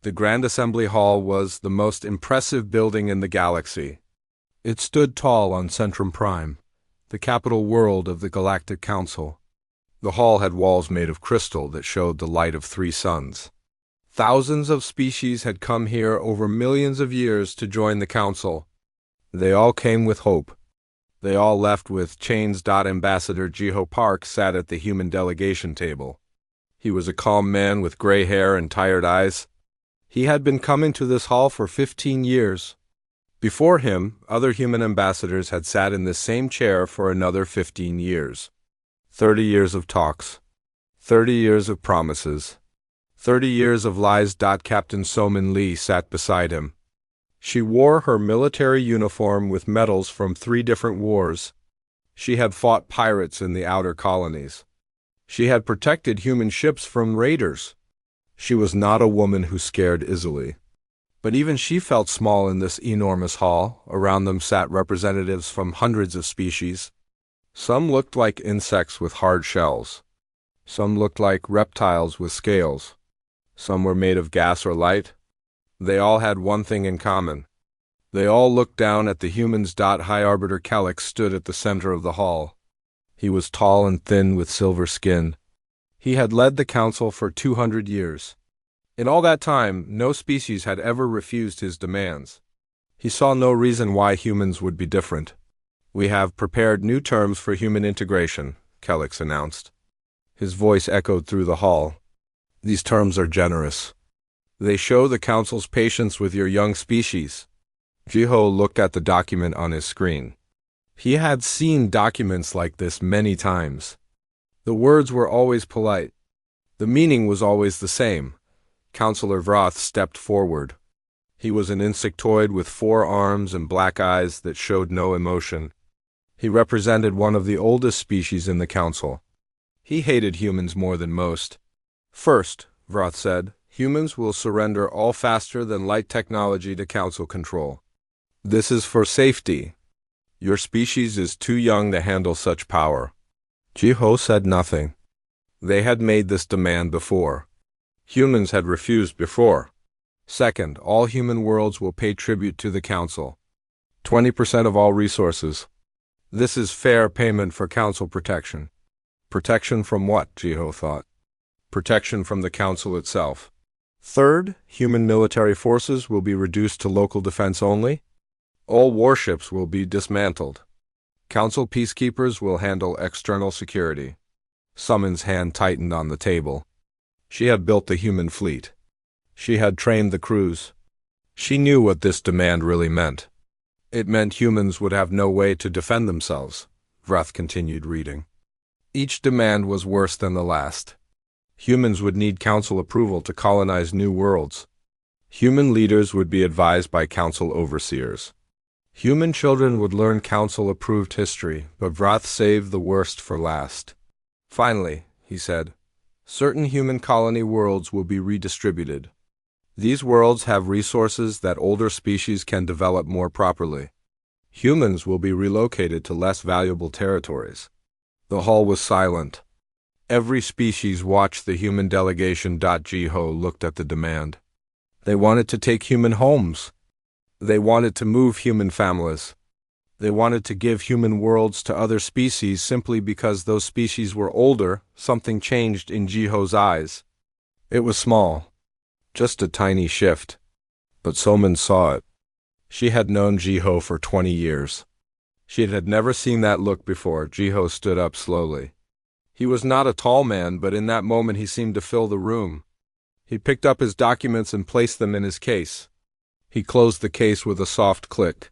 The Grand Assembly Hall was the most impressive building in the galaxy. It stood tall on Centrum Prime, the capital world of the Galactic Council. The hall had walls made of crystal that showed the light of 3 suns. Thousands of species had come here over millions of years to join the council. They all came with hope. They all left with chains. Ambassador Jiho Park sat at the human delegation table. He was a calm man with gray hair and tired eyes. He had been coming to this hall for 15 years. Before him, other human ambassadors had sat in this same chair for another 15 years. 30 years of talks. 30 years of promises. 30 years of lies. Captain Somin Lee sat beside him. She wore her military uniform with medals from 3 different wars. She had fought pirates in the outer colonies. She had protected human ships from raiders. She was not a woman who scared easily. But even she felt small in this enormous hall. Around them sat representatives from hundreds of species. Some looked like insects with hard shells. Some looked like reptiles with scales. Some were made of gas or light. They all had one thing in common. They all looked down at the humans. High Arbiter Kellex stood at the center of the hall. He was tall and thin with silver skin. He had led the council for 200 years. In all that time, no species had ever refused his demands. He saw no reason why humans would be different. "We have prepared new terms for human integration," Kellex announced. His voice echoed through the hall. "These terms are generous. They show the council's patience with your young species." Jiho looked at the document on his screen. He had seen documents like this many times. The words were always polite. The meaning was always the same. Counselor Vroth stepped forward. He was an insectoid with 4 arms and black eyes that showed no emotion. He represented one of the oldest species in the council. He hated humans more than most. "First," Vroth said, "humans will surrender all faster than light technology to council control. This is for safety. Your species is too young to handle such power." Jiho said nothing. They had made this demand before. Humans had refused before. "Second, all human worlds will pay tribute to the council. 20% of all resources. This is fair payment for council protection." Protection from what? Jiho thought. Protection from the council itself. "Third, human military forces will be reduced to local defense only. All warships will be dismantled. Council peacekeepers will handle external security." Summon's hand tightened on the table. She had built the human fleet. She had trained the crews. She knew what this demand really meant. It meant humans would have no way to defend themselves. Vroth continued reading. Each demand was worse than the last. Humans would need council approval to colonize new worlds. Human leaders would be advised by council overseers. Human children would learn council-approved history, but Vroth saved the worst for last. "Finally," he said, "certain human colony worlds will be redistributed. These worlds have resources that older species can develop more properly. Humans will be relocated to less valuable territories." The hall was silent. Every species watched the human delegation. Jiho looked at the demand. They wanted to take human homes. They wanted to move human families. They wanted to give human worlds to other species simply because those species were older. Something changed in Jiho's eyes. It was small. Just a tiny shift. But Somin saw it. She had known Jiho for 20 years. She had never seen that look before. Jiho stood up slowly. He was not a tall man, but in that moment he seemed to fill the room. He picked up his documents and placed them in his case. He closed the case with a soft click.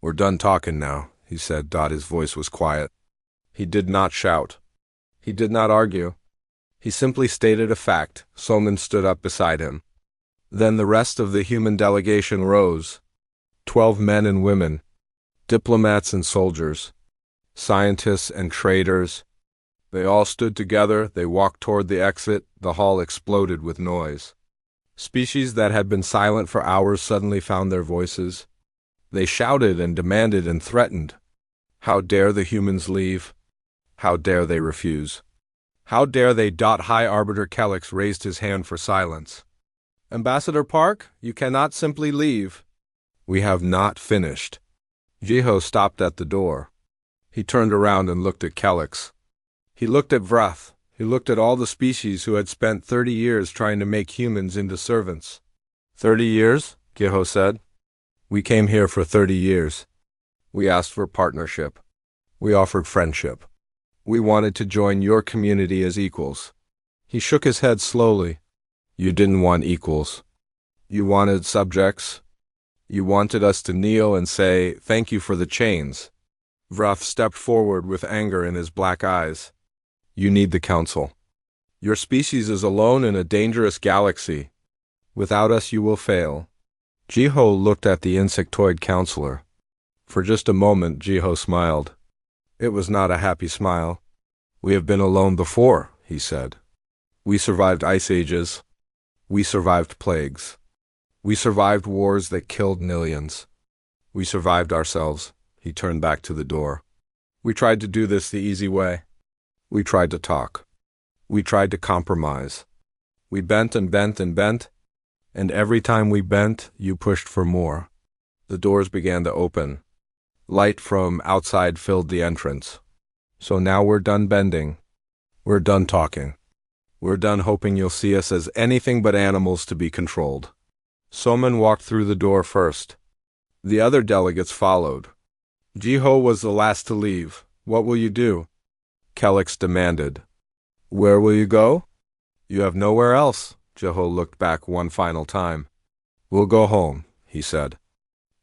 "We're done talking now," he said. His voice was quiet. He did not shout. He did not argue. He simply stated a fact. Somin stood up beside him. Then the rest of the human delegation rose. 12 men and women, diplomats and soldiers, scientists and traders. They all stood together. They walked toward the exit. The hall exploded with noise. Species that had been silent for hours suddenly found their voices. They shouted and demanded and threatened. How dare the humans leave? How dare they refuse? How dare they? High Arbiter Kellex raised his hand for silence. Ambassador Park, you cannot simply leave. We have not finished. Jiho stopped at the door. He turned around and looked at Kelix. He looked at Vrath. He looked at all the species who had spent 30 years trying to make humans into servants. 30 years? Jiho said. We came here for 30 years. We asked for partnership. We offered friendship. We wanted to join your community as equals. He shook his head slowly. You didn't want equals. You wanted subjects. You wanted us to kneel and say, thank you for the chains. Vrath stepped forward with anger in his black eyes. You need the council. Your species is alone in a dangerous galaxy. Without us you will fail. Jiho looked at the insectoid counselor. For just a moment Jiho smiled. It was not a happy smile. We have been alone before, he said. We survived ice ages. We survived plagues. We survived wars that killed millions. We survived ourselves. He turned back to the door. We tried to do this the easy way. We tried to talk. We tried to compromise. We bent and bent and bent, and every time we bent, you pushed for more. The doors began to open. Light from outside filled the entrance. So now we're done bending. We're done talking. We're done hoping you'll see us as anything but animals to be controlled. Soman walked through the door first. The other delegates followed. Jiho was the last to leave. What will you do? Kelix demanded. Where will you go? You have nowhere else. Jiho looked back one final time. We'll go home, he said.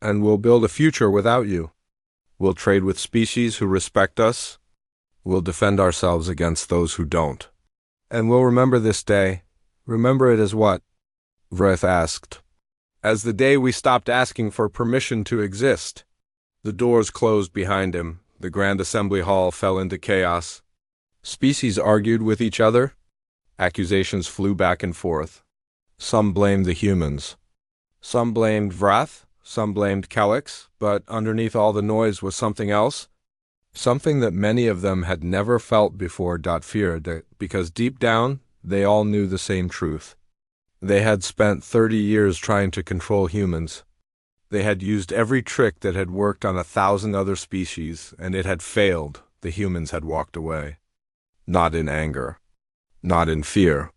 And we'll build a future without you. We'll trade with species who respect us. We'll defend ourselves against those who don't. And we'll remember this day. Remember it as what? Vrath asked. As the day we stopped asking for permission to exist. The doors closed behind him. The Grand Assembly Hall fell into chaos. Species argued with each other. Accusations flew back and forth. Some blamed the humans. Some blamed Vrath. Some blamed Kelix. But underneath all the noise was something else. Something that many of them had never felt before. Fear, because deep down, they all knew the same truth. They had spent 30 years trying to control humans. They had used every trick that had worked on 1,000 other species, and it had failed. The humans had walked away. Not in anger. Not in fear.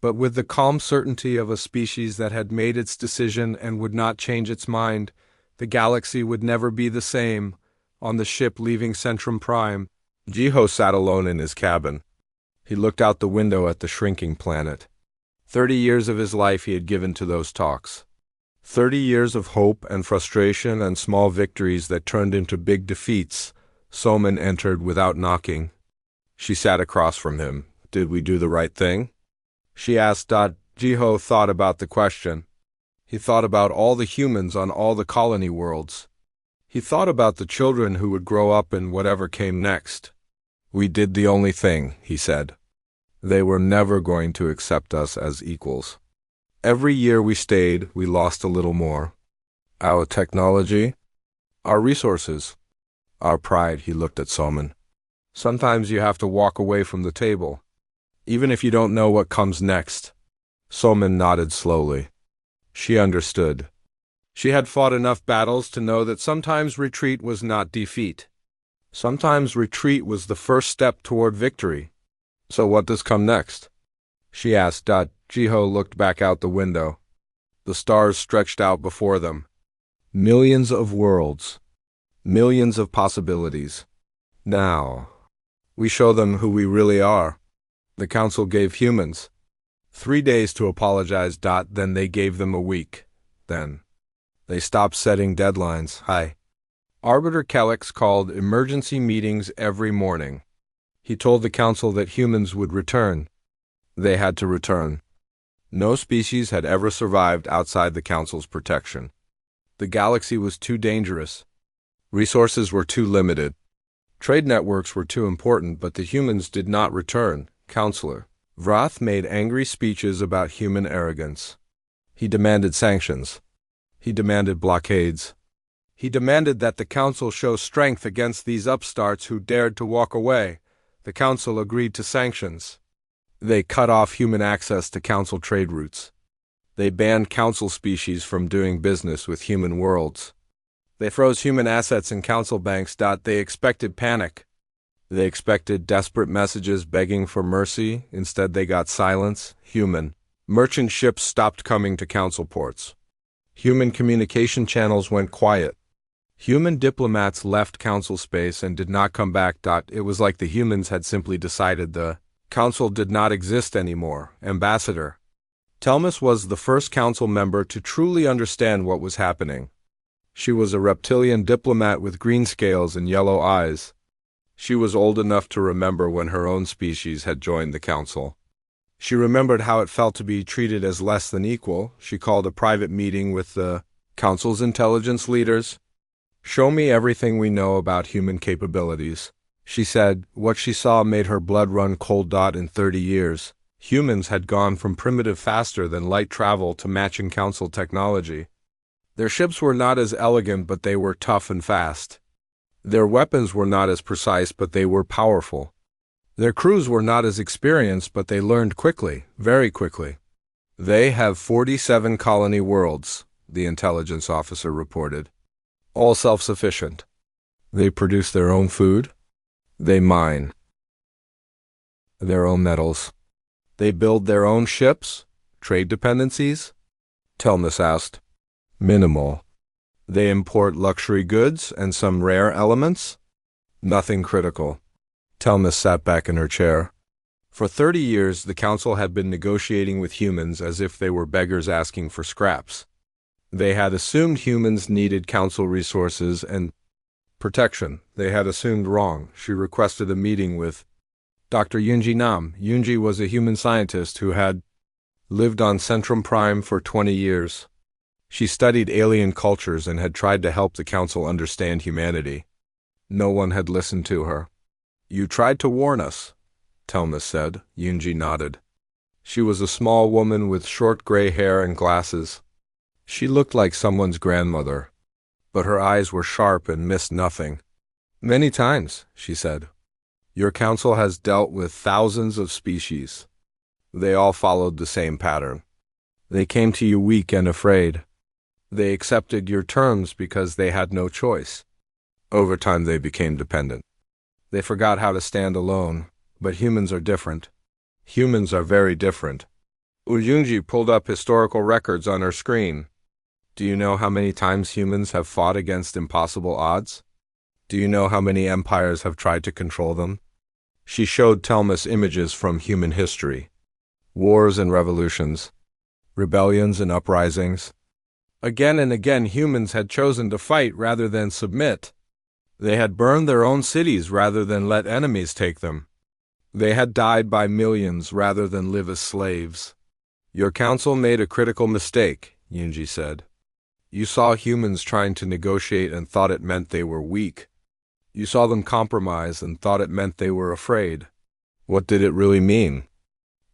But with the calm certainty of a species that had made its decision and would not change its mind. The galaxy would never be the same. On the ship leaving Centrum Prime, Jiho sat alone in his cabin. He looked out the window at the shrinking planet. 30 years of his life he had given to those talks. 30 years of hope and frustration and small victories that turned into big defeats. Soman entered without knocking. She sat across from him. Did we do the right thing? She asked. Jiho thought about the question. He thought about all the humans on all the colony worlds. He thought about the children who would grow up in whatever came next. We did the only thing, he said. They were never going to accept us as equals. Every year we stayed, we lost a little more. Our technology, our resources, our pride. He looked at Soman. Sometimes you have to walk away from the table, even if you don't know what comes next. Soman nodded slowly. She understood. She had fought enough battles to know that sometimes retreat was not defeat. Sometimes retreat was the first step toward victory. So what does come next? She asked. Jiho looked back out the window. The stars stretched out before them. Millions of worlds. Millions of possibilities. Now, we show them who we really are. The council gave humans 3 days to apologize. Then they gave them a week. Then they stopped setting deadlines. Arbiter Kelix called emergency meetings every morning. He told the council that humans would return. They had to return. No species had ever survived outside the council's protection. The galaxy was too dangerous. Resources were too limited. Trade networks were too important, but the humans did not return. Counselor Vrath made angry speeches about human arrogance. He demanded sanctions. He demanded blockades. He demanded that the council show strength against these upstarts who dared to walk away. The council agreed to sanctions. They cut off human access to council trade routes. They banned council species from doing business with human worlds. They froze human assets in council banks. They expected panic. They expected desperate messages begging for mercy. Instead, they got silence. Human merchant ships stopped coming to council ports. Human communication channels went quiet. Human diplomats left council space and did not come back. It was like the humans had simply decided the council did not exist anymore. Ambassador Telmus was the first council member to truly understand what was happening. She was a reptilian diplomat with green scales and yellow eyes. She was old enough to remember when her own species had joined the council. She remembered how it felt to be treated as less than equal. She called a private meeting with the council's intelligence leaders. "Show me everything we know about human capabilities," she said. What she saw made her blood run cold. In 30 years, humans had gone from primitive faster than light travel to matching council technology. Their ships were not as elegant, but they were tough and fast. Their weapons were not as precise, but they were powerful. Their crews were not as experienced, but they learned quickly, very quickly. "They have 47 colony worlds," the intelligence officer reported. "All self-sufficient. They produce their own food. They mine their own metals. They build their own ships. Trade dependencies?" Telmus asked. "Minimal. They import luxury goods and some rare elements. Nothing critical." Telmus sat back in her chair. For 30 years, the council had been negotiating with humans as if they were beggars asking for scraps. They had assumed humans needed council resources and protection. They had assumed wrong. She requested a meeting with Dr. Yunji Nam. Yunji was a human scientist who had lived on Centrum Prime for 20 years. She studied alien cultures and had tried to help the council understand humanity. No one had listened to her. "You tried to warn us," Telmus said. Yunji nodded. She was a small woman with short gray hair and glasses. She looked like someone's grandmother, but her eyes were sharp and missed nothing. "Many times," she said. "Your council has dealt with thousands of species. They all followed the same pattern. They came to you weak and afraid. They accepted your terms because they had no choice. Over time they became dependent. They forgot how to stand alone, but humans are different. Humans are very different." Uyunji pulled up historical records on her screen. "Do you know how many times humans have fought against impossible odds? Do you know how many empires have tried to control them?" She showed Telmus images from human history. Wars and revolutions, rebellions and uprisings. Again and again humans had chosen to fight rather than submit. They had burned their own cities rather than let enemies take them. They had died by millions rather than live as slaves. "Your council made a critical mistake," Yunji said. "You saw humans trying to negotiate and thought it meant they were weak. You saw them compromise and thought it meant they were afraid. What did it really mean?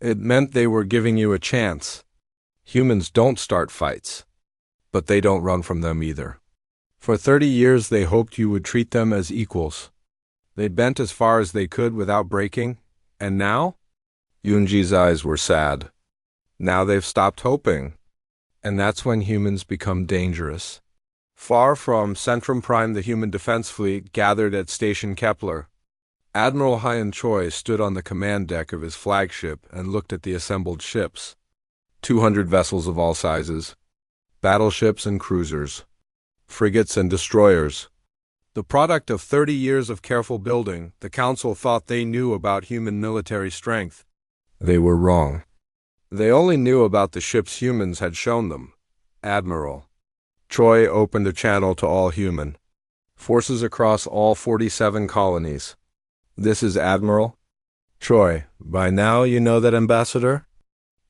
It meant they were giving you a chance. Humans don't start fights, but they don't run from them either. For 30 years they hoped you would treat them as equals. They bent as far as they could without breaking, and now?" Yunji's eyes were sad. "Now they've stopped hoping. And that's when humans become dangerous." Far from Centrum Prime, the human defense fleet gathered at Station Kepler. Admiral Hyan Choi stood on the command deck of his flagship and looked at the assembled ships. 200 vessels of all sizes, battleships and cruisers, frigates and destroyers. The product of 30 years of careful building, the Council thought they knew about human military strength. They were wrong. They only knew about the ships humans had shown them. Admiral Choi opened a channel to all human forces across all 47 colonies. "This is Admiral Choi. By now you know that Ambassador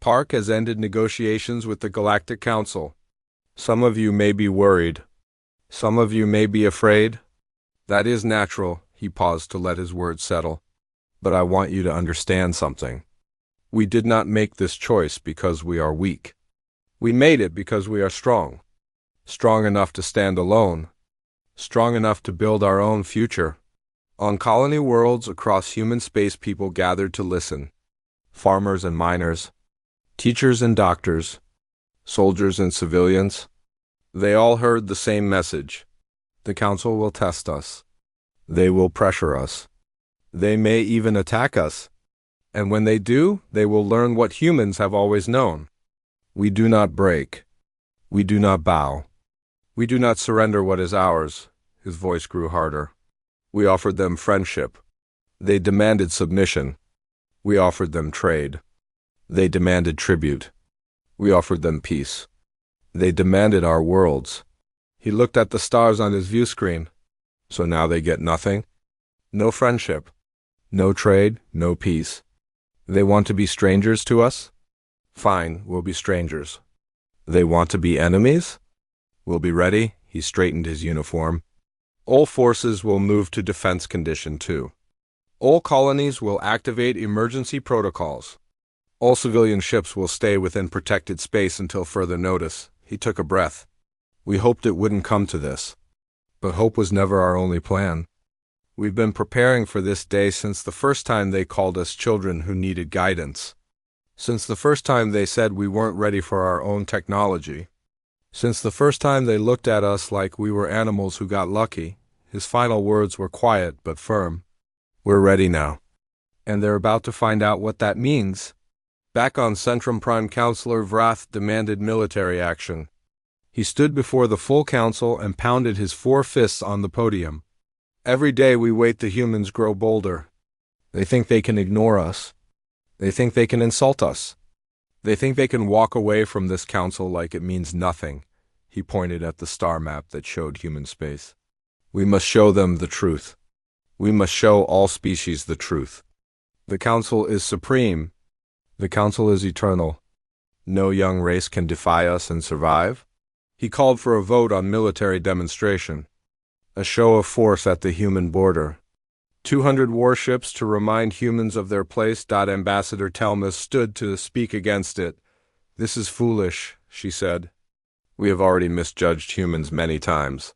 Park has ended negotiations with the Galactic Council. Some of you may be worried. Some of you may be afraid. That is natural." He paused to let his words settle. "But I want you to understand something. We did not make this choice because we are weak. We made it because we are strong. Strong enough to stand alone. Strong enough to build our own future." On colony worlds across human space, people gathered to listen. Farmers and miners, teachers and doctors, soldiers and civilians. They all heard the same message. The Council will test us. They will pressure us. They may even attack us. And when they do, they will learn what humans have always known. We do not break. We do not bow. We do not surrender what is ours. His voice grew harder. We offered them friendship. They demanded submission. We offered them trade. They demanded tribute. We offered them peace. They demanded our worlds. He looked at the stars on his view screen. So now they get nothing? No friendship. No trade, no peace. They want to be strangers to us? Fine, we'll be strangers. They want to be enemies? We'll be ready. He straightened his uniform. All forces will move to defense condition 2. All colonies will activate emergency protocols. All civilian ships will stay within protected space until further notice. He took a breath. We hoped it wouldn't come to this. But hope was never our only plan. We've been preparing for this day since the first time they called us children who needed guidance. Since the first time they said we weren't ready for our own technology. Since the first time they looked at us like we were animals who got lucky. His final words were quiet but firm. We're ready now. And they're about to find out what that means. Back on Centrum Prime, Counselor Vrath demanded military action. He stood before the full council and pounded his 4 fists on the podium. Every day we wait, the humans grow bolder. They think they can ignore us. They think they can insult us. They think they can walk away from this council like it means nothing. He pointed at the star map that showed human space. We must show them the truth. We must show all species the truth. The council is supreme. The council is eternal. No young race can defy us and survive. He called for a vote on military demonstration. A show of force at the human border. 200 warships to remind humans of their place. Ambassador Telmus stood to speak against it. This is foolish, she said. We have already misjudged humans many times.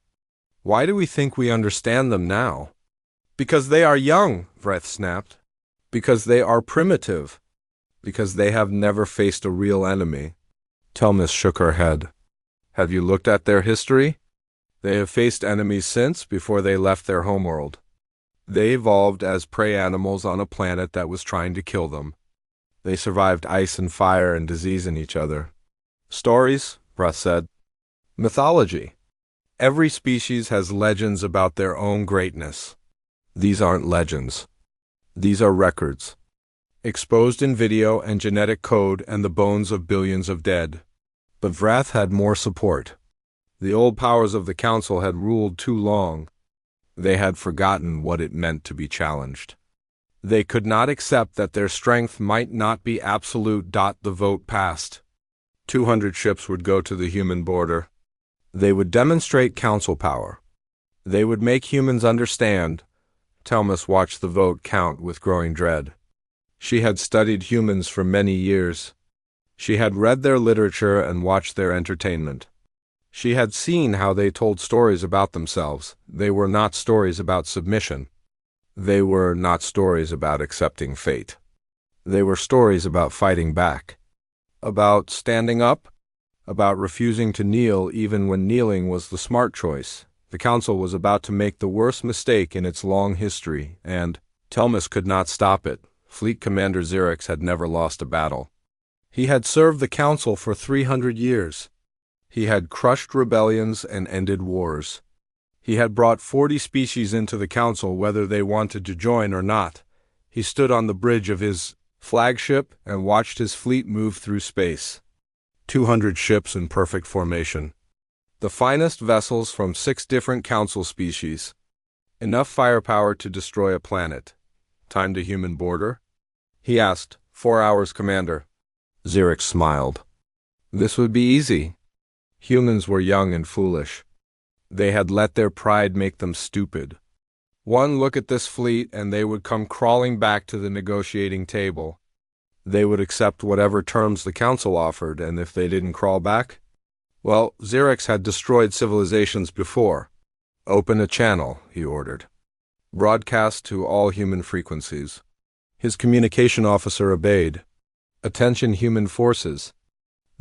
Why do we think we understand them now? Because they are young, Vreth snapped. Because they are primitive. Because they have never faced a real enemy. Telmus shook her head. Have you looked at their history? They have faced enemies since, before they left their homeworld. They evolved as prey animals on a planet that was trying to kill them. They survived ice and fire and disease in each other. Stories, Vreth said. Mythology. Every species has legends about their own greatness. These aren't legends. These are records. Exposed in video and genetic code and the bones of billions of dead. But Vrath had more support. The old powers of the council had ruled too long. They had forgotten what it meant to be challenged. They could not accept that their strength might not be absolute. The vote passed. 200 ships would go to the human border. They would demonstrate council power. They would make humans understand. Telmus watched the vote count with growing dread. She had studied humans for many years. She had read their literature and watched their entertainment. She had seen how they told stories about themselves. They were not stories about submission. They were not stories about accepting fate. They were stories about fighting back. About standing up. About refusing to kneel even when kneeling was the smart choice. The council was about to make the worst mistake in its long history, and Telmus could not stop it. Fleet Commander Xerix had never lost a battle. He had served the council for 300 years. He had crushed rebellions and ended wars. He had brought 40 species into the council whether they wanted to join or not. He stood on the bridge of his flagship and watched his fleet move through space. 200 ships in perfect formation. The finest vessels from 6 different council species. Enough firepower to destroy a planet. Time to human border? He asked. 4 hours, Commander. Xerix smiled. This would be easy. Humans were young and foolish. They had let their pride make them stupid. One look at this fleet and they would come crawling back to the negotiating table. They would accept whatever terms the council offered, and if they didn't crawl back, well, Xerix had destroyed civilizations before. Open a channel, he ordered. Broadcast to all human frequencies. His communication officer obeyed. Attention human forces.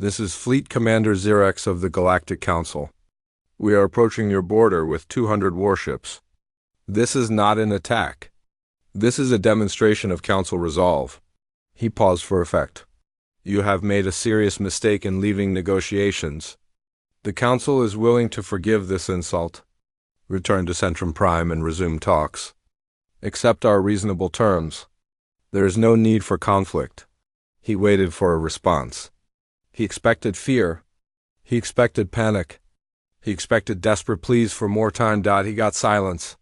This is Fleet Commander Xerex of the Galactic Council. We are approaching your border with 200 warships. This is not an attack. This is a demonstration of Council resolve. He paused for effect. You have made a serious mistake in leaving negotiations. The Council is willing to forgive this insult. Return to Centrum Prime and resume talks. Accept our reasonable terms. There is no need for conflict. He waited for a response. He expected fear. He expected panic. He expected desperate pleas for more time. He got silence.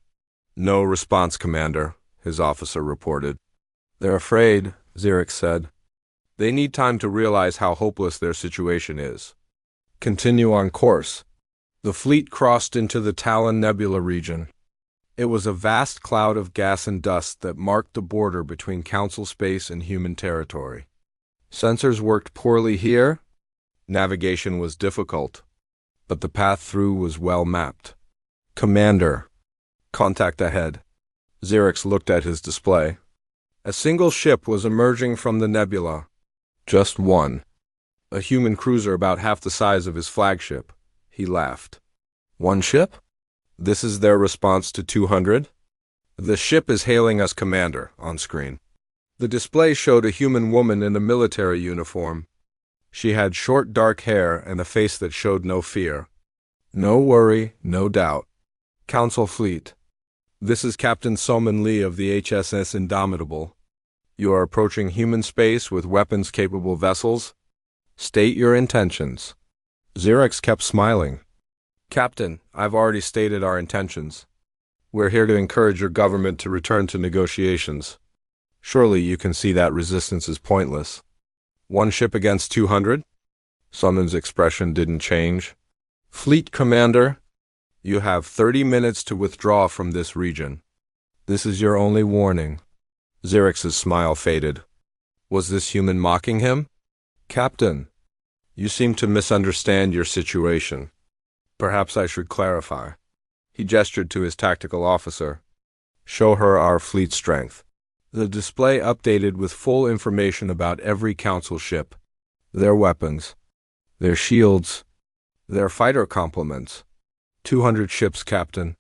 No response, Commander, his officer reported. They're afraid, Xerex said. They need time to realize how hopeless their situation is. Continue on course. The fleet crossed into the Talon Nebula region. It was a vast cloud of gas and dust that marked the border between Council space and human territory. Sensors worked poorly here. Navigation was difficult, but the path through was well mapped. Commander, contact ahead. Xerex looked at his display. A single ship was emerging from the nebula. Just one. A human cruiser about half the size of his flagship. He laughed. One ship? This is their response to 200? The ship is hailing us, Commander, on screen. The display showed a human woman in a military uniform. She had short dark hair and a face that showed no fear. No worry, no doubt. Council Fleet. This is Captain Soman Lee of the HSS Indomitable. You are approaching human space with weapons-capable vessels. State your intentions. Xerex kept smiling. Captain, I've already stated our intentions. We're here to encourage your government to return to negotiations. Surely you can see that resistance is pointless. One ship against 200? Soman's expression didn't change. Fleet Commander, you have 30 minutes to withdraw from this region. This is your only warning. Xerex's smile faded. Was this human mocking him? Captain, you seem to misunderstand your situation. Perhaps I should clarify. He gestured to his tactical officer. Show her our fleet strength. The display updated with full information about every Council ship, their weapons, their shields, their fighter complements. 200 ships, Captain.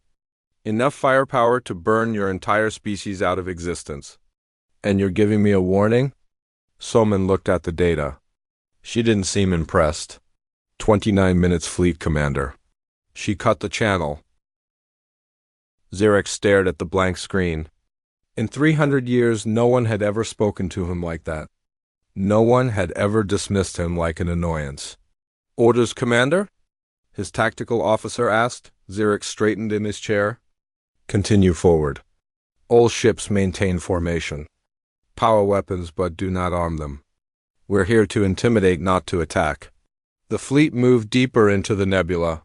Enough firepower to burn your entire species out of existence. And you're giving me a warning? Soman looked at the data. She didn't seem impressed. 29 minutes, Fleet Commander. She cut the channel. Xerex stared at the blank screen. In 300 years, no one had ever spoken to him like that. No one had ever dismissed him like an annoyance. Orders, Commander? His tactical officer asked. Xerex straightened in his chair. Continue forward. All ships maintain formation. Power weapons, but do not arm them. We're here to intimidate, not to attack. The fleet moved deeper into the nebula.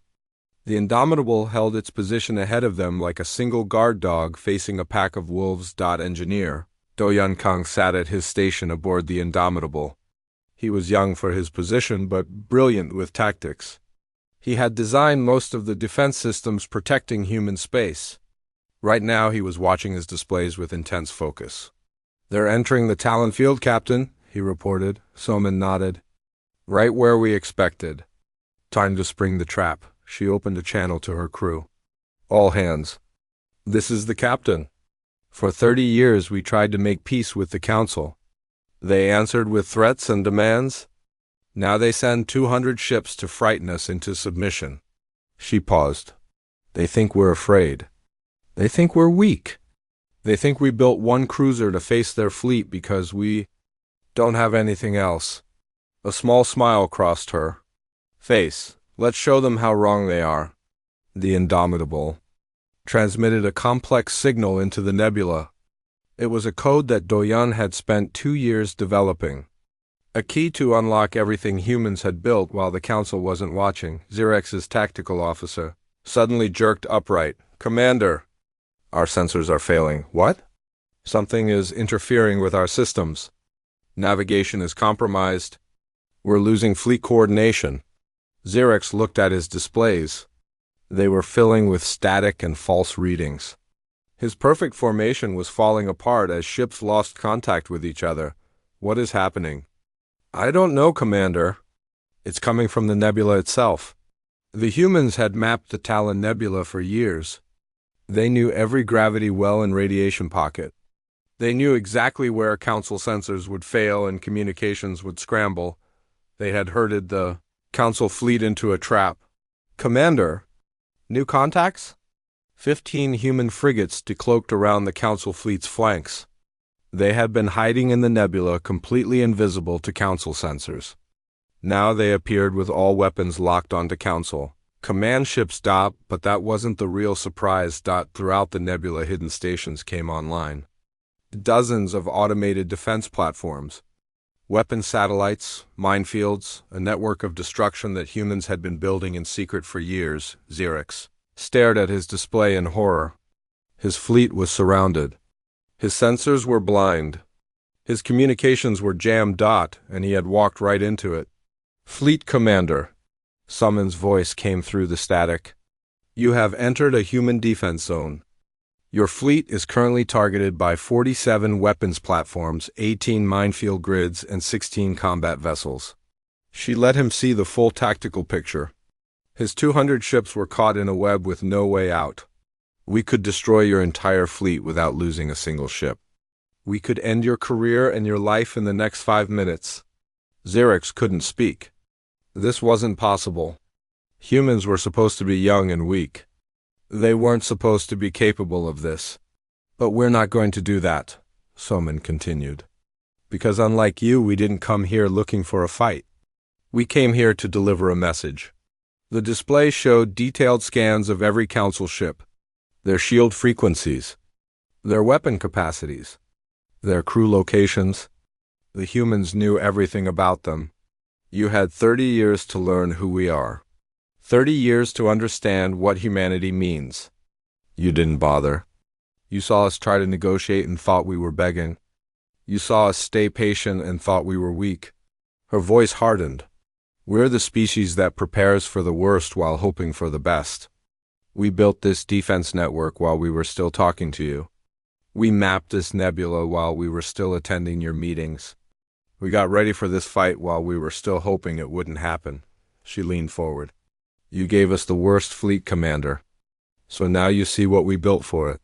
The Indomitable held its position ahead of them like a single guard dog facing a pack of wolves. Engineer Do Yun-kang sat at his station aboard the Indomitable. He was young for his position, but brilliant with tactics. He had designed most of the defense systems protecting human space. Right now he was watching his displays with intense focus. They're entering the Talon field, Captain, he reported. Soman nodded. Right where we expected. Time to spring the trap. She opened a channel to her crew. All hands. This is the captain. For 30 years we tried to make peace with the Council. They answered with threats and demands. Now they send 200 ships to frighten us into submission. She paused. They think we're afraid. They think we're weak. They think we built one cruiser to face their fleet because we don't have anything else. A small smile crossed her face. Let's show them how wrong they are. The Indomitable transmitted a complex signal into the nebula. It was a code that Do-Yun had spent 2 years developing. A key to unlock everything humans had built while the Council wasn't watching. Xerex's tactical officer suddenly jerked upright. Commander, our sensors are failing. What? Something is interfering with our systems. Navigation is compromised. We're losing fleet coordination. Xerex looked at his displays. They were filling with static and false readings. His perfect formation was falling apart as ships lost contact with each other. What is happening? I don't know, Commander. It's coming from the nebula itself. The humans had mapped the Talon Nebula for years. They knew every gravity well and radiation pocket. They knew exactly where Council sensors would fail and communications would scramble. They had herded the Council fleet into a trap. Commander, new contacts? 15 human frigates decloaked around the Council fleet's flanks. They had been hiding in the nebula, completely invisible to Council sensors. Now they appeared with all weapons locked onto Council. Command ships. But that wasn't the real surprise. Throughout the nebula, hidden stations came online. Dozens of automated defense platforms. Weapon satellites, minefields, a network of destruction that humans had been building in secret for years. Xerix stared at his display in horror. His fleet was surrounded. His sensors were blind. His communications were jammed. And he had walked right into it. Fleet Commander. Summon's voice came through the static. You have entered a human defense zone. Your fleet is currently targeted by 47 weapons platforms, 18 minefield grids, and 16 combat vessels. She let him see the full tactical picture. His 200 ships were caught in a web with no way out. We could destroy your entire fleet without losing a single ship. We could end your career and your life in the next 5 minutes. Xerix couldn't speak. This wasn't possible. Humans were supposed to be young and weak. They weren't supposed to be capable of this. But we're not going to do that, Soman continued. Because unlike you, we didn't come here looking for a fight. We came here to deliver a message. The display showed detailed scans of every Council ship, their shield frequencies, their weapon capacities, their crew locations. The humans knew everything about them. You had 30 years to learn who we are. 30 years to understand what humanity means. You didn't bother. You saw us try to negotiate and thought we were begging. You saw us stay patient and thought we were weak. Her voice hardened. We're the species that prepares for the worst while hoping for the best. We built this defense network while we were still talking to you. We mapped this nebula while we were still attending your meetings. We got ready for this fight while we were still hoping it wouldn't happen. She leaned forward. You gave us the worst fleet, Commander. So now you see what we built for it.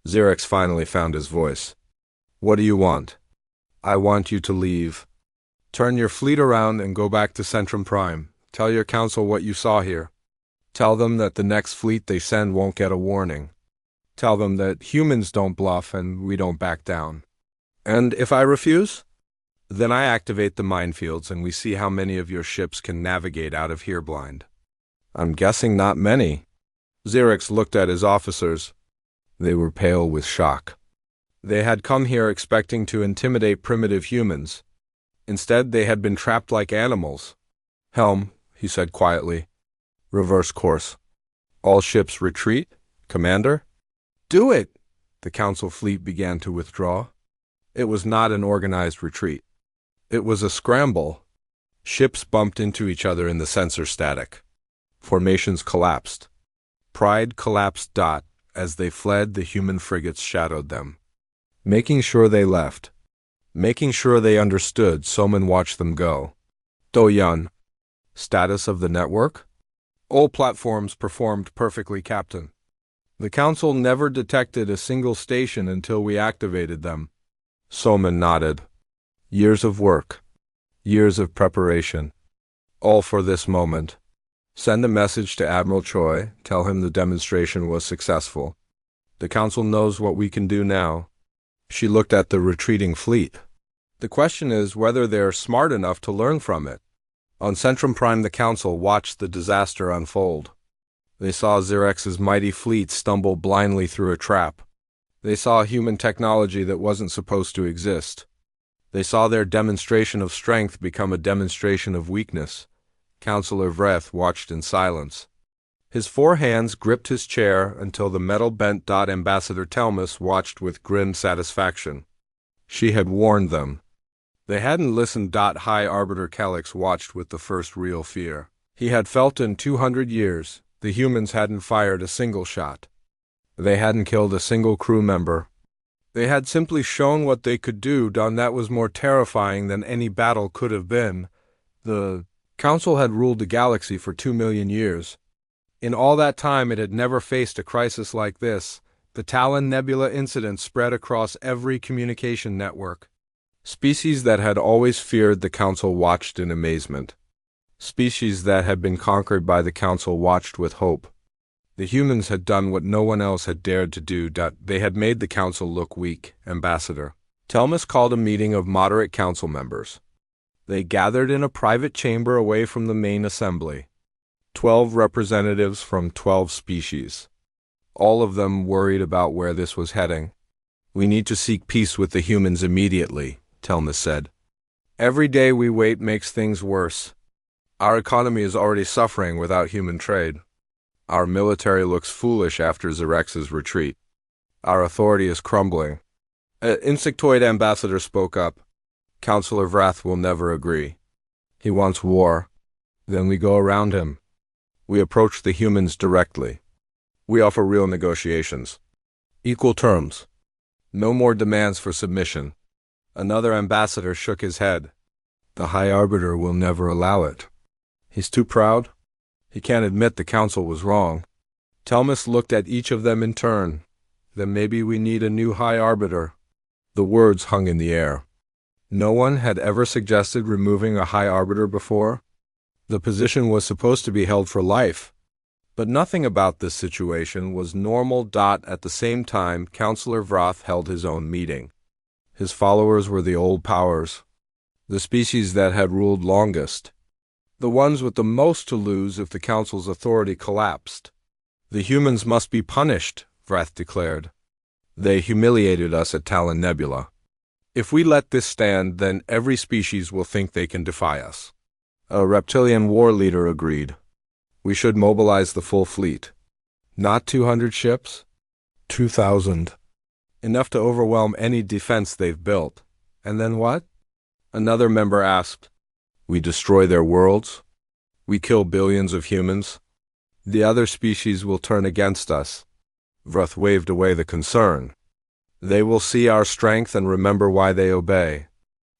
Xerix finally found his voice. What do you want? I want you to leave. Turn your fleet around and go back to Centrum Prime. Tell your council what you saw here. Tell them that the next fleet they send won't get a warning. Tell them that humans don't bluff and we don't back down. And if I refuse? Then I activate the minefields and we see how many of your ships can navigate out of here blind. I'm guessing not many. Xerix looked at his officers. They were pale with shock. They had come here expecting to intimidate primitive humans. Instead, they had been trapped like animals. Helm, he said quietly. Reverse course. All ships retreat, Commander? Do it! The Council fleet began to withdraw. It was not an organized retreat. It was a scramble. Ships bumped into each other in the sensor static. Formations collapsed. Pride collapsed. As they fled, the human frigates shadowed them. Making sure they left. Making sure they understood, Soman watched them go. Doyan. Status of the network? All platforms performed perfectly, Captain. The Council never detected a single station until we activated them. Soman nodded. Years of work. Years of preparation. All for this moment. Send a message to Admiral Choi. Tell him the demonstration was successful. The Council knows what we can do now. She looked at the retreating fleet. The question is whether they're smart enough to learn from it. On Centrum Prime, the Council watched the disaster unfold. They saw Xerix's mighty fleet stumble blindly through a trap. They saw human technology that wasn't supposed to exist. They saw their demonstration of strength become a demonstration of weakness. Councillor Vreth watched in silence. His 4 hands gripped his chair until the metal bent. Ambassador Telmus watched with grim satisfaction. She had warned them. They hadn't listened. High Arbiter Kellex watched with the first real fear. He had felt in 200 years, the humans hadn't fired a single shot. They hadn't killed a single crew member. They had simply shown what they could do. That was more terrifying than any battle could have been. The Council had ruled the galaxy for 2 million years. In all that time, it had never faced a crisis like this. The Talon Nebula incident spread across every communication network. Species that had always feared the Council watched in amazement. Species that had been conquered by the Council watched with hope. The humans had done what no one else had dared to do. They had made the Council look weak. Ambassador Telmus called a meeting of moderate Council members. They gathered in a private chamber away from the main assembly. 12 representatives from 12 species. All of them worried about where this was heading. We need to seek peace with the humans immediately, Telmus said. Every day we wait makes things worse. Our economy is already suffering without human trade. Our military looks foolish after Xerex's retreat. Our authority is crumbling. An insectoid ambassador spoke up. Counselor Vrath will never agree. He wants war. Then we go around him. We approach the humans directly. We offer real negotiations. Equal terms. No more demands for submission. Another ambassador shook his head. The High Arbiter will never allow it. He's too proud. He can't admit the Council was wrong. Telmus looked at each of them in turn. Then maybe we need a new High Arbiter. The words hung in the air. No one had ever suggested removing a High Arbiter before. The position was supposed to be held for life. But nothing about this situation was normal. At the same time, Counselor Vrath held his own meeting. His followers were the old powers, the species that had ruled longest, the ones with the most to lose if the Council's authority collapsed. The humans must be punished, Vrath declared. They humiliated us at Talon Nebula. If we let this stand, then every species will think they can defy us. A reptilian war leader agreed. We should mobilize the full fleet. Not 200 ships? 2,000. Enough to overwhelm any defense they've built. And then what? Another member asked. We destroy their worlds? We kill billions of humans? The other species will turn against us. Vrath waved away the concern. They will see our strength and remember why they obey.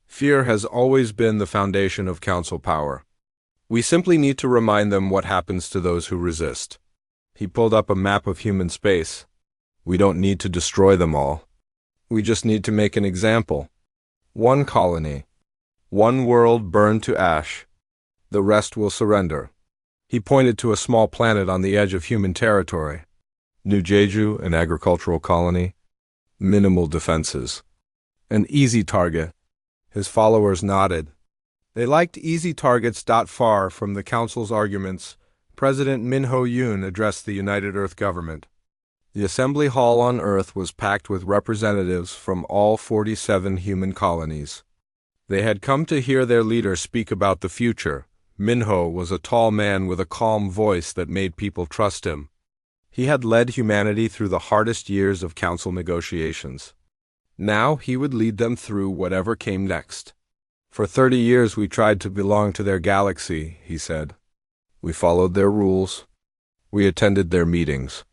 Fear has always been the foundation of Council power. We simply need to remind them what happens to those who resist. He pulled up a map of human space. We don't need to destroy them all. We just need to make an example. One colony. One world burned to ash. The rest will surrender. He pointed to a small planet on the edge of human territory. New Jeju, an agricultural colony. Minimal defenses. An easy target. His followers nodded. They liked easy targets. Far from the Council's arguments, President Min-Ho Yoon addressed the United Earth government. The assembly hall on Earth was packed with representatives from all 47 human colonies. They had come to hear their leader speak about the future. Min-Ho was a tall man with a calm voice that made people trust him. He had led humanity through the hardest years of Council negotiations. Now he would lead them through whatever came next. For 30 years we tried to belong to their galaxy, he said. We followed their rules. We attended their meetings.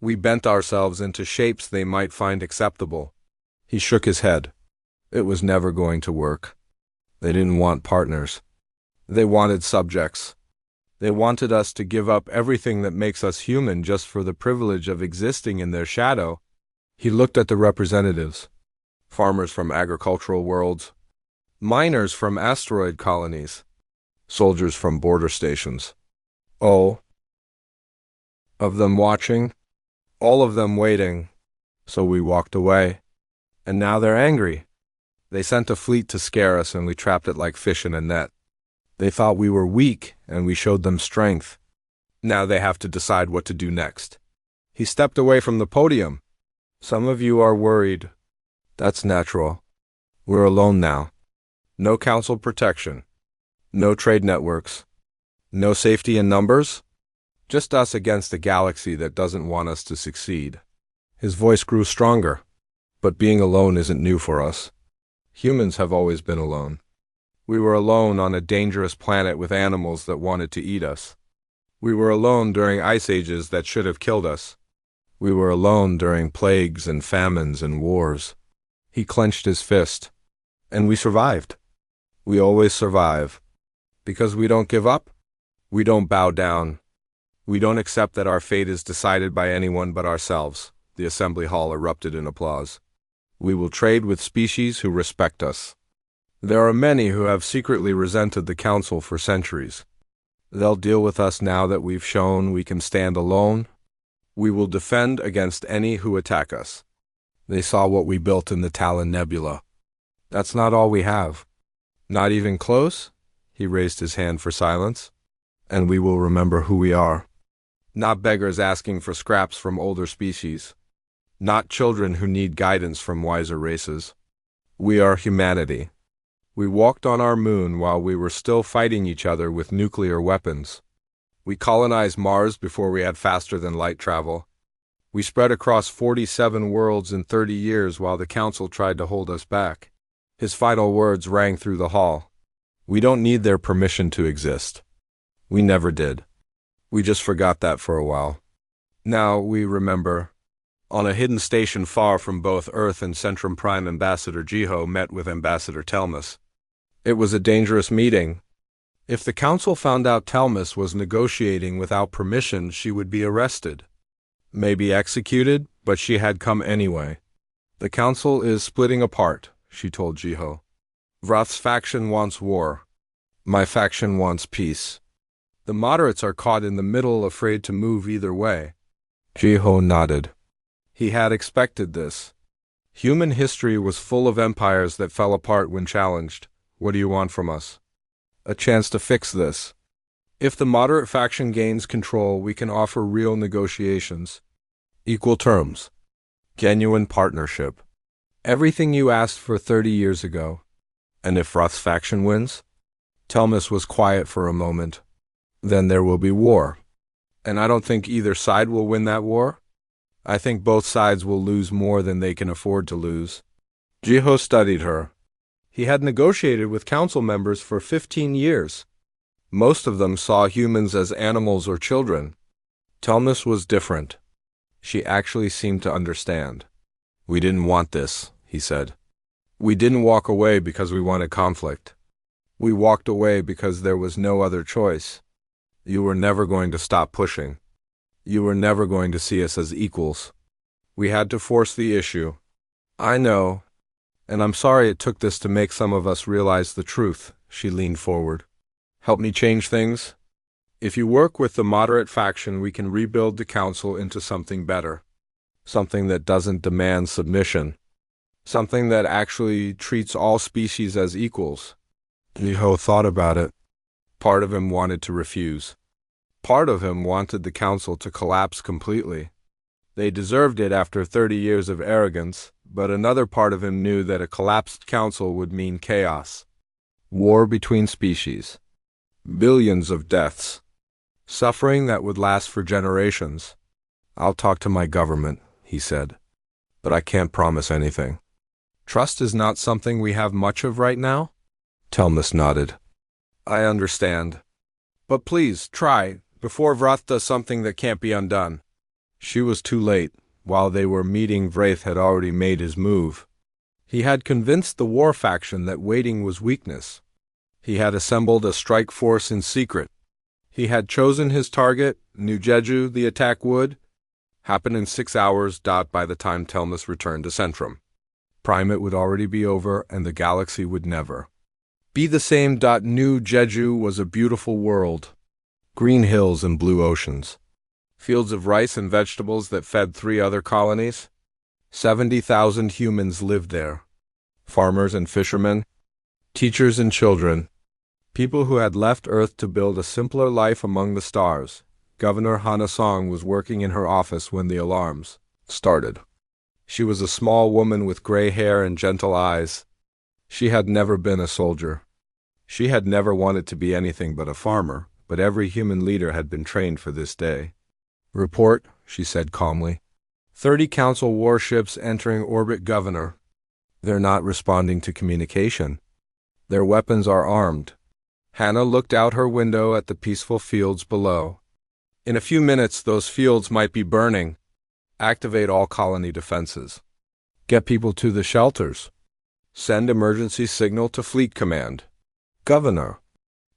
We bent ourselves into shapes they might find acceptable. He shook his head. It was never going to work. They didn't want partners. They wanted subjects. They wanted us to give up everything that makes us human just for the privilege of existing in their shadow. He looked at the representatives. Farmers from agricultural worlds. Miners from asteroid colonies. Soldiers from border stations. Oh. Of them watching. All of them waiting. So we walked away. And now they're angry. They sent a fleet to scare us and we trapped it like fish in a net. They thought we were weak and we showed them strength. Now they have to decide what to do next. He stepped away from the podium. Some of you are worried. That's natural. We're alone now. No Council protection. No trade networks. No safety in numbers. Just us against a galaxy that doesn't want us to succeed. His voice grew stronger. But being alone isn't new for us. Humans have always been alone. We were alone on a dangerous planet with animals that wanted to eat us. We were alone during ice ages that should have killed us. We were alone during plagues and famines and wars. He clenched his fist. And we survived. We always survive. Because we don't give up? We don't bow down. We don't accept that our fate is decided by anyone but ourselves. The assembly hall erupted in applause. We will trade with species who respect us. There are many who have secretly resented the Council for centuries. They'll deal with us now that we've shown we can stand alone. We will defend against any who attack us. They saw what we built in the Talon Nebula. That's not all we have. Not even close? He raised his hand for silence. And we will remember who we are. Not beggars asking for scraps from older species. Not children who need guidance from wiser races. We are humanity. We walked on our moon while we were still fighting each other with nuclear weapons. We colonized Mars before we had faster-than-light travel. We spread across 47 worlds in 30 years while the Council tried to hold us back. His final words rang through the hall. We don't need their permission to exist. We never did. We just forgot that for a while. Now we remember. On a hidden station far from both Earth and Centrum Prime, Ambassador Jiho met with Ambassador Telmus. It was a dangerous meeting. If the Council found out Telmus was negotiating without permission, she would be arrested. Maybe executed, but she had come anyway. The Council is splitting apart, she told Jiho. Vroth's faction wants war. My faction wants peace. The moderates are caught in the middle, afraid to move either way. Jiho nodded. He had expected this. Human history was full of empires that fell apart when challenged. What do you want from us? A chance to fix this. If the moderate faction gains control, we can offer real negotiations. Equal terms. Genuine partnership. Everything you asked for 30 years ago. And if Vroth's faction wins? Telmus was quiet for a moment. Then there will be war. And I don't think either side will win that war. I think both sides will lose more than they can afford to lose. Jiho studied her. He had negotiated with council members for 15 years. Most of them saw humans as animals or children. Telmus was different. She actually seemed to understand. We didn't want this, he said. We didn't walk away because we wanted conflict. We walked away because there was no other choice. You were never going to stop pushing. You were never going to see us as equals. We had to force the issue. I know, and I'm sorry it took this to make some of us realize the truth. She leaned forward. Help me change things? If you work with the moderate faction, we can rebuild the council into something better. Something that doesn't demand submission. Something that actually treats all species as equals. Jiho thought about it. Part of him wanted to refuse. Part of him wanted the council to collapse completely. They deserved it after 30 years of arrogance, but another part of him knew that a collapsed council would mean chaos. War between species. Billions of deaths. Suffering that would last for generations. I'll talk to my government, he said. But I can't promise anything. Trust is not something we have much of right now? Telmus nodded. I understand. But please, try, before Vroth does something that can't be undone. She was too late. While they were meeting, Vraith had already made his move. He had convinced the war faction that waiting was weakness. He had assembled a strike force in secret. He had chosen his target, New Jeju. The attack would happen in 6 hours. By the time Telmus returned to Centrum, Primate would already be over, and the galaxy would never be the same. New Jeju was a beautiful world. Green hills and blue oceans. Fields of rice and vegetables that fed 3 other colonies. 70,000 humans lived there. Farmers and fishermen. Teachers and children. People who had left Earth to build a simpler life among the stars. Governor Hana Song was working in her office when the alarms started. She was a small woman with gray hair and gentle eyes. She had never been a soldier. She had never wanted to be anything but a farmer, but every human leader had been trained for this day. Report, she said calmly. 30 council warships entering orbit, Governor. They're not responding to communication. Their weapons are armed. Hannah looked out her window at the peaceful fields below. In a few minutes, those fields might be burning. Activate all colony defenses. Get people to the shelters. Send emergency signal to Fleet Command. Governor.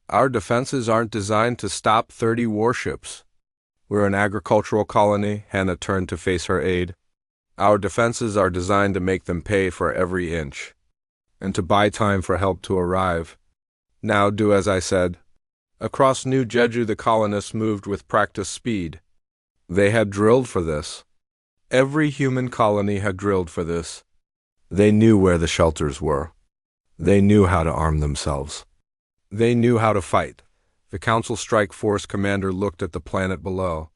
Our defenses aren't designed to stop 30 warships. We're an agricultural colony, Hannah turned to face her aide. Our defenses are designed to make them pay for every inch, and to buy time for help to arrive. Now do as I said. Across New Jeju the colonists moved with practiced speed. They had drilled for this. Every human colony had drilled for this. They knew where the shelters were. They knew how to arm themselves. They knew how to fight. The Council Strike Force commander looked at the planet below.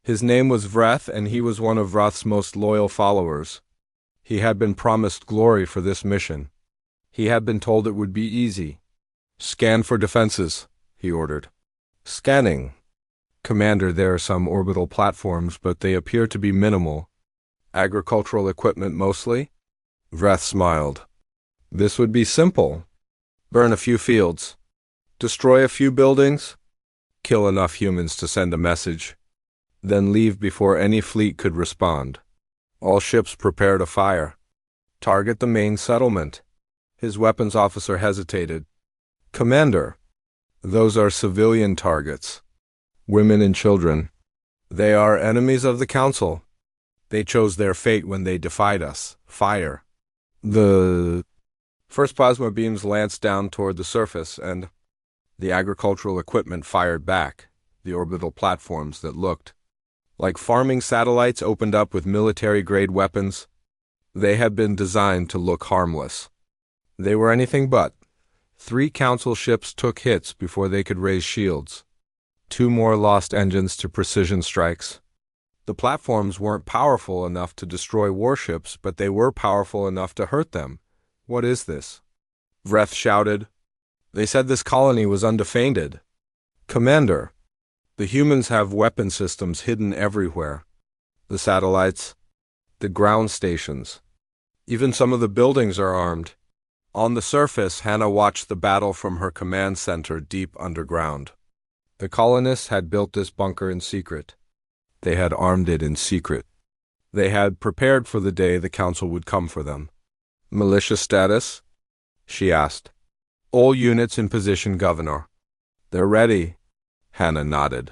His name was Vreth, and he was one of Vroth's most loyal followers. He had been promised glory for this mission. He had been told it would be easy. Scan for defenses, he ordered. Scanning. Commander, there are some orbital platforms, but they appear to be minimal. Agricultural equipment mostly? Vreth smiled. This would be simple. Burn a few fields. Destroy a few buildings. Kill enough humans to send a message. Then leave before any fleet could respond. All ships prepare to fire. Target the main settlement. His weapons officer hesitated. Commander, those are civilian targets. Women and children. They are enemies of the Council. They chose their fate when they defied us. Fire. The first plasma beams lanced down toward the surface, and the agricultural equipment fired back. The orbital platforms that looked like farming satellites opened up with military-grade weapons. They had been designed to look harmless. They were anything but. 3 Council ships took hits before they could raise shields. 2 more lost engines to precision strikes. The platforms weren't powerful enough to destroy warships, but they were powerful enough to hurt them. What is this? Vreth shouted. They said this colony was undefended. Commander, the humans have weapon systems hidden everywhere. The satellites, the ground stations. Even some of the buildings are armed. On the surface, Hannah watched the battle from her command center deep underground. The colonists had built this bunker in secret. They had armed it in secret. They had prepared for the day the Council would come for them. Militia status? She asked. All units in position, Governor. They're ready. Hannah nodded.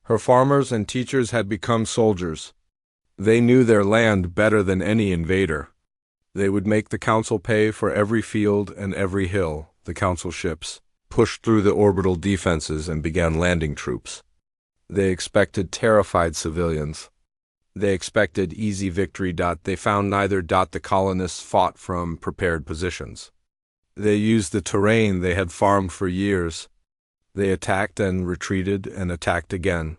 Her farmers and teachers had become soldiers. They knew their land better than any invader. They would make the Council pay for every field and every hill. The Council ships pushed through the orbital defenses and began landing troops. They expected terrified civilians. They expected easy victory. They found neither. The colonists fought from prepared positions. They used the terrain they had farmed for years. They attacked and retreated and attacked again.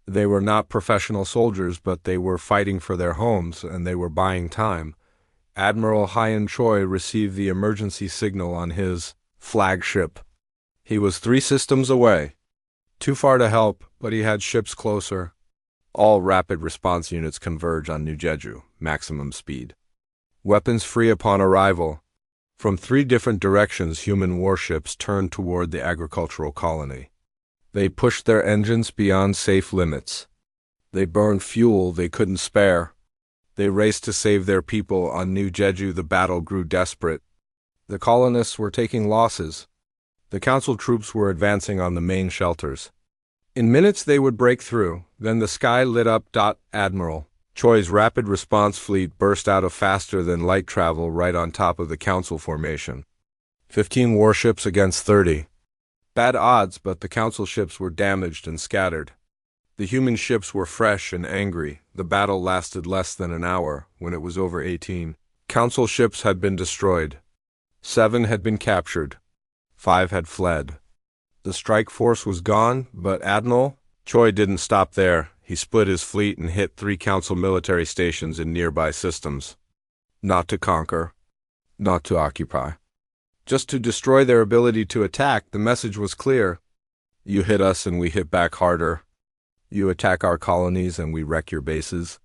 They were not professional soldiers, but they were fighting for their homes, and they were buying time. Admiral Hyan Choi received the emergency signal on his flagship. He was 3 systems away. Too far to help, but he had ships closer. All rapid response units converge on New Jeju, maximum speed. Weapons free upon arrival. From 3 different directions, human warships turned toward the agricultural colony. They pushed their engines beyond safe limits. They burned fuel they couldn't spare. They raced to save their people on New Jeju. The battle grew desperate. The colonists were taking losses. The Council troops were advancing on the main shelters. In minutes they would break through. Then the sky lit up. Admiral Choi's rapid response fleet burst out of faster-than-light travel right on top of the Council formation. 15 warships against 30. Bad odds, but the Council ships were damaged and scattered. The human ships were fresh and angry. The battle lasted less than an hour. When it was over, 18 Council ships had been destroyed. 7 had been captured. 5 had fled. The strike force was gone, but Admiral Choi didn't stop there. He split his fleet and hit 3 Council military stations in nearby systems. Not to conquer, not to occupy. Just to destroy their ability to attack. The message was clear. You hit us and we hit back harder. You attack our colonies and we wreck your bases.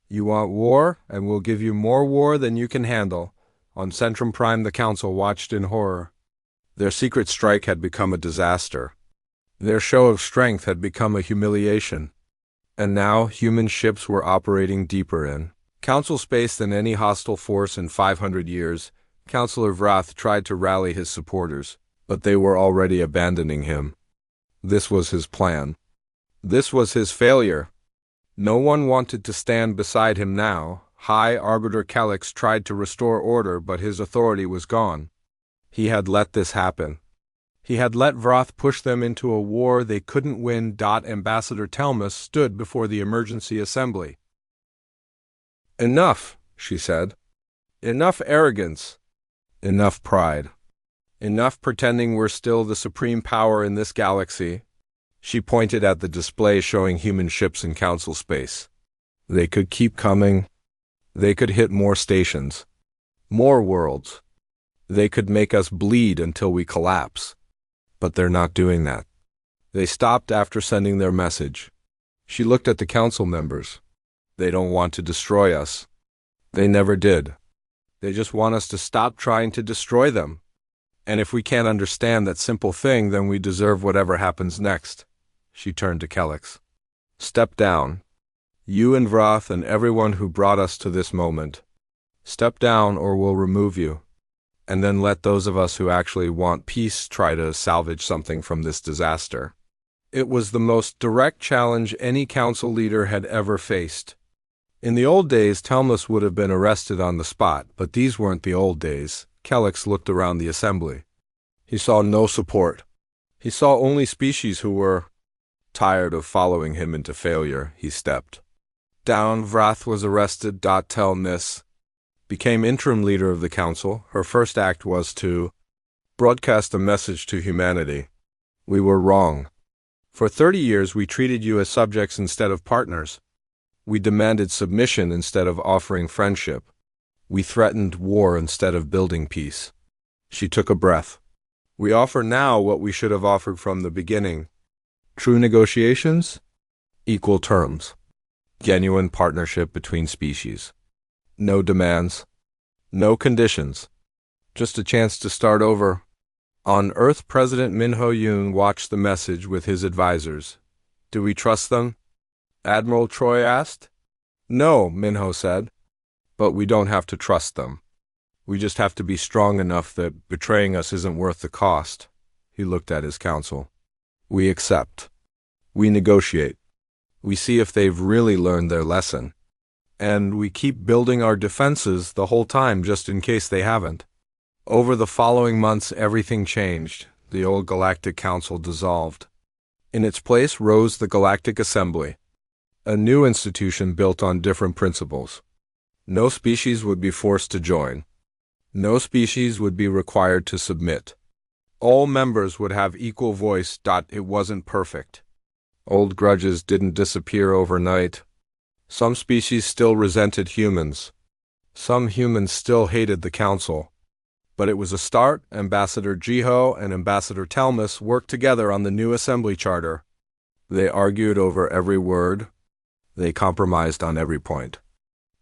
You want war, and we'll give you more war than you can handle. On Centrum Prime, the Council watched in horror. Their secret strike had become a disaster. Their show of strength had become a humiliation. And now human ships were operating deeper in Council space than any hostile force in 500 years. Councillor Vrath tried to rally his supporters. But they were already abandoning him. This was his plan. This was his failure. No one wanted to stand beside him now. High Arbiter Calyx tried to restore order, but his authority was gone. He had let this happen. He had let Vroth push them into a war they couldn't win. Ambassador Telmus stood before the emergency assembly. "Enough," she said. "Enough arrogance. Enough pride. Enough pretending we're still the supreme power in this galaxy." She pointed at the display showing human ships in council space. They could keep coming. They could hit more stations. More worlds. They could make us bleed until we collapse. But they're not doing that. They stopped after sending their message. She looked at the council members. They don't want to destroy us. They never did. They just want us to stop trying to destroy them. And if we can't understand that simple thing, then we deserve whatever happens next. She turned to Calyx. "Step down. You and Vroth and everyone who brought us to this moment. Step down or we'll remove you. And then let those of us who actually want peace try to salvage something from this disaster." It was the most direct challenge any council leader had ever faced. In the old days, Telmus would have been arrested on the spot, but these weren't the old days. Calyx looked around the assembly. He saw no support. He saw only species who were tired of following him into failure. He stepped down. Vroth was arrested. Telmus became interim leader of the council. Her first act was to broadcast a message to humanity. We were wrong. For 30 years we treated you as subjects instead of partners. We demanded submission instead of offering friendship. We threatened war instead of building peace. She took a breath. We offer now what we should have offered from the beginning. True negotiations, equal terms, genuine partnership between species. No demands, no conditions, just a chance to start over. On Earth, President Minho Yoon watched the message with his advisors. "Do we trust them?" Admiral Troy asked. "No," Minho said, "but we don't have to trust them. We just have to be strong enough that betraying us isn't worth the cost." He looked at his council. "We accept. We negotiate. We see if they've really learned their lesson. And we keep building our defenses the whole time just in case they haven't." Over the following months, everything changed. The old Galactic Council dissolved. In its place rose the Galactic Assembly, a new institution built on different principles. No species would be forced to join. No species would be required to submit. All members would have equal voice. It wasn't perfect. Old grudges didn't disappear overnight. Some species still resented humans. Some humans still hated the council. But it was a start. Ambassador Jiho and Ambassador Telmus worked together on the new assembly charter. They argued over every word. They compromised on every point.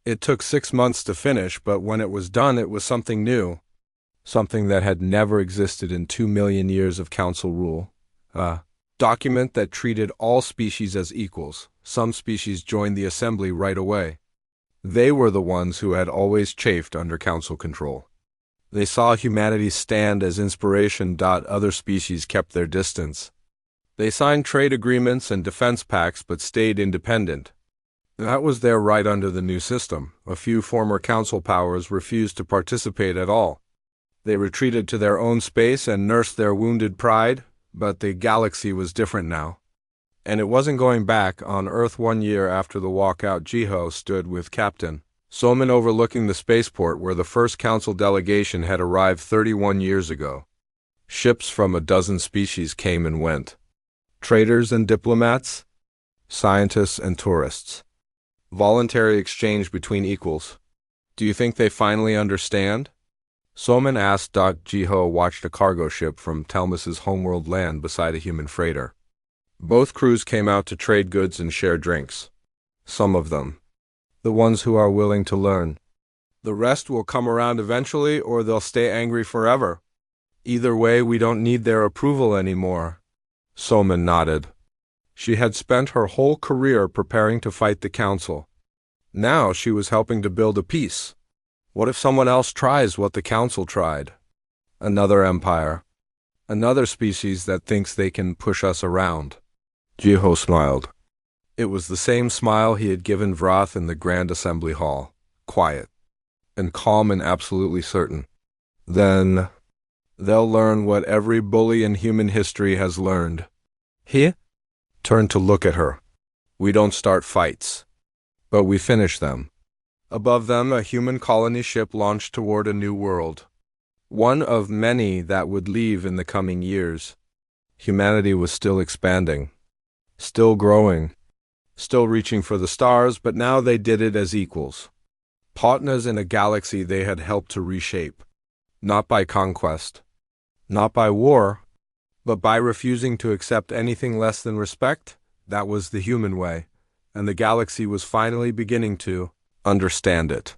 It took 6 months to finish, but when it was done, it was something new. Something that had never existed in 2 million years of council rule. A document that treated all species as equals. Some species joined the assembly right away. They were the ones who had always chafed under council control. They saw humanity stand as inspiration. Other species kept their distance. They signed trade agreements and defense pacts but stayed independent. That was their right under the new system. A few former council powers refused to participate at all. They retreated to their own space and nursed their wounded pride, but the galaxy was different now. And it wasn't going back. On Earth 1 year after the walkout, Jiho stood with Captain Soman overlooking the spaceport where the first council delegation had arrived 31 years ago. Ships from a dozen species came and went. Traders and diplomats, scientists and tourists. Voluntary exchange between equals. Do you think they finally understand? Soman asked. Jiho watched a cargo ship from Telmus's homeworld land beside a human freighter. Both crews came out to trade goods and share drinks. Some of them. The ones who are willing to learn. The rest will come around eventually, or they'll stay angry forever. Either way, we don't need their approval anymore. Soman nodded. She had spent her whole career preparing to fight the council. Now she was helping to build a peace. What if someone else tries what the council tried? Another empire. Another species that thinks they can push us around. Jiho smiled. It was the same smile he had given Vrath in the Grand Assembly Hall, quiet and calm and absolutely certain. Then they'll learn what every bully in human history has learned. He turned to look at her. We don't start fights, but we finish them. Above them, a human colony ship launched toward a new world. One of many that would leave in the coming years. Humanity was still expanding, still growing, still reaching for the stars, but now they did it as equals. Partners in a galaxy they had helped to reshape. Not by conquest, not by war, but by refusing to accept anything less than respect. That was the human way, and the galaxy was finally beginning to understand it.